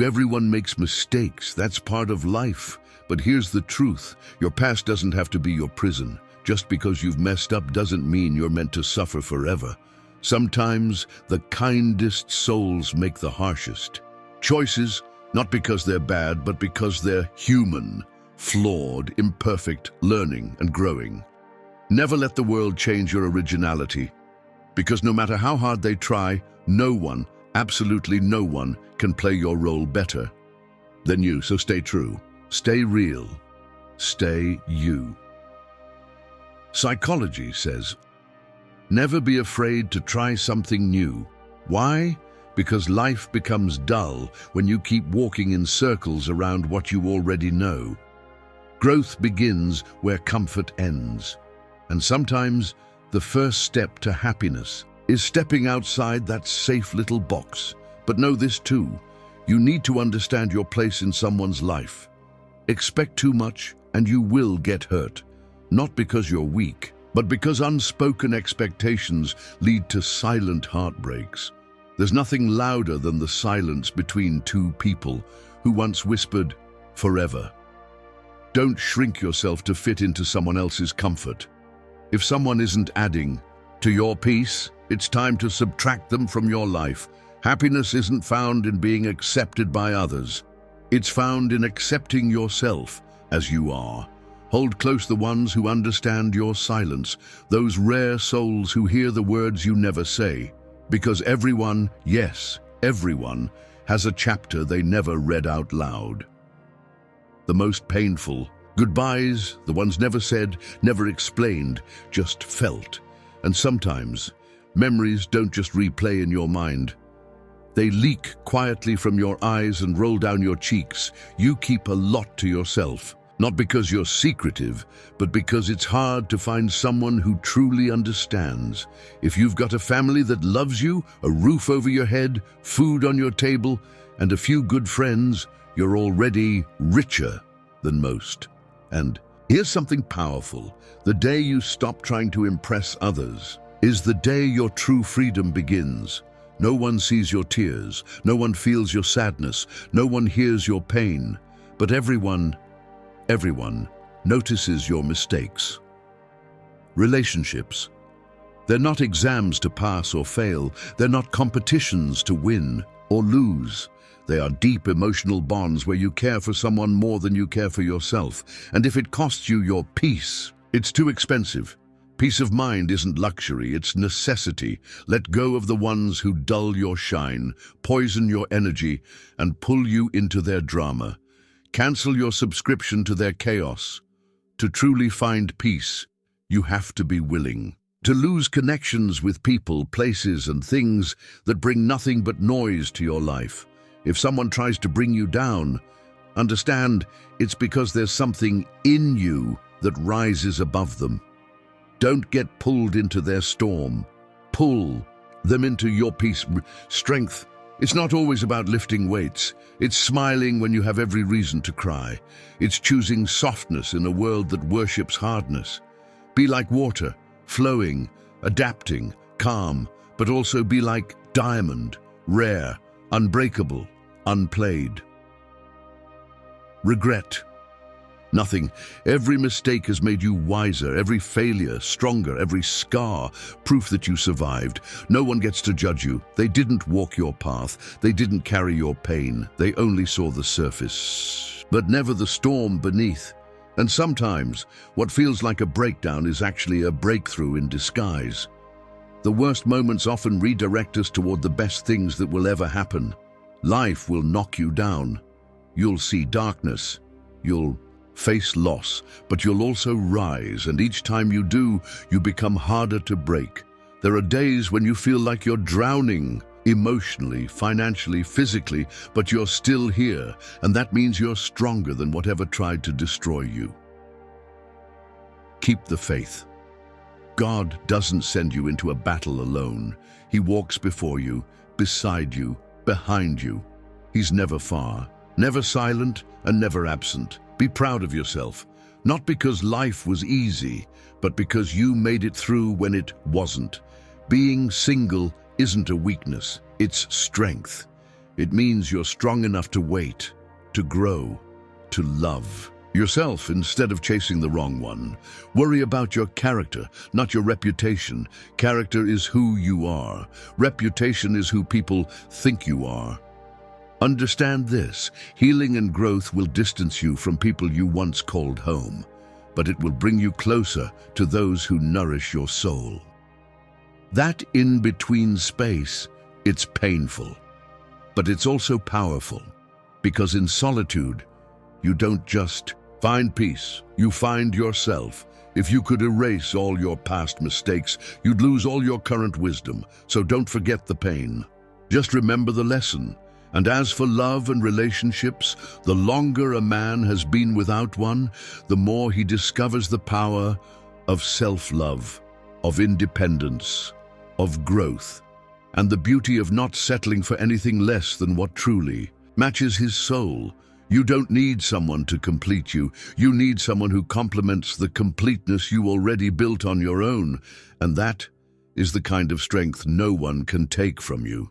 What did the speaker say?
Everyone makes mistakes. That's part of life. But here's the truth. Your past doesn't have to be your prison. Just because you've messed up doesn't mean you're meant to suffer forever. Sometimes the kindest souls make the harshest choices, not because they're bad, but because they're human, flawed, imperfect, learning and growing. Never let the world change your originality, because no matter how hard they try, no one, absolutely no one, can play your role better than you. So stay true, stay real, stay you. Psychology says, never be afraid to try something new. Why? Because life becomes dull when you keep walking in circles around what you already know. Growth begins where comfort ends. And sometimes the first step to happiness is stepping outside that safe little box. But know this too, you need to understand your place in someone's life. Expect too much and you will get hurt. Not because you're weak, but because unspoken expectations lead to silent heartbreaks. There's nothing louder than the silence between two people who once whispered, forever. Don't shrink yourself to fit into someone else's comfort. If someone isn't adding to your peace, it's time to subtract them from your life. Happiness isn't found in being accepted by others. It's found in accepting yourself as you are. Hold close the ones who understand your silence, those rare souls who hear the words you never say. Because everyone, yes, everyone, has a chapter they never read out loud. The most painful goodbyes, the ones never said, never explained, just felt. And sometimes, memories don't just replay in your mind. They leak quietly from your eyes and roll down your cheeks. You keep a lot to yourself. Not because you're secretive, but because it's hard to find someone who truly understands. If you've got a family that loves you, a roof over your head, food on your table, and a few good friends, you're already richer than most. And here's something powerful. The day you stop trying to impress others is the day your true freedom begins. No one sees your tears, no one feels your sadness, no one hears your pain, but everyone notices your mistakes. Relationships. They're not exams to pass or fail. They're not competitions to win or lose. They are deep emotional bonds where you care for someone more than you care for yourself. And if it costs you your peace, it's too expensive. Peace of mind isn't luxury, it's necessity. Let go of the ones who dull your shine, poison your energy, and pull you into their drama. Cancel your subscription to their chaos. To truly find peace, you have to be willing to lose connections with people, places, and things that bring nothing but noise to your life. If someone tries to bring you down, understand it's because there's something in you that rises above them. Don't get pulled into their storm. Pull them into your peace, strength. It's not always about lifting weights. It's smiling when you have every reason to cry. It's choosing softness in a world that worships hardness. Be like water, flowing, adapting, calm, but also be like diamond, rare, unbreakable, unplayed. Regret. Nothing. Every mistake has made you wiser, every failure stronger, every scar proof that you survived. No one gets to judge you. They didn't walk your path. They didn't carry your pain. They only saw the surface, but never the storm beneath. And sometimes, what feels like a breakdown is actually a breakthrough in disguise. The worst moments often redirect us toward the best things that will ever happen. Life will knock you down. You'll see darkness. You'll face loss, but you'll also rise, and each time you do, you become harder to break. There are days when you feel like you're drowning, emotionally, financially, physically, but you're still here, and that means you're stronger than whatever tried to destroy you. Keep the faith. God doesn't send you into a battle alone. He walks before you, beside you, behind you. He's never far, never silent, and never absent. Be proud of yourself, not because life was easy, but because you made it through when it wasn't. Being single isn't a weakness, it's strength. It means you're strong enough to wait, to grow, to love yourself instead of chasing the wrong one. Worry about your character, not your reputation. Character is who you are. Reputation is who people think you are. Understand this: healing and growth will distance you from people you once called home, but it will bring you closer to those who nourish your soul. That in-between space, it's painful, but it's also powerful, because in solitude, you don't just find peace, you find yourself. If you could erase all your past mistakes, you'd lose all your current wisdom, so don't forget the pain. Just remember the lesson. And as for love and relationships, the longer a man has been without one, the more he discovers the power of self-love, of independence, of growth, and the beauty of not settling for anything less than what truly matches his soul. You don't need someone to complete you. You need someone who complements the completeness you already built on your own, and that is the kind of strength no one can take from you.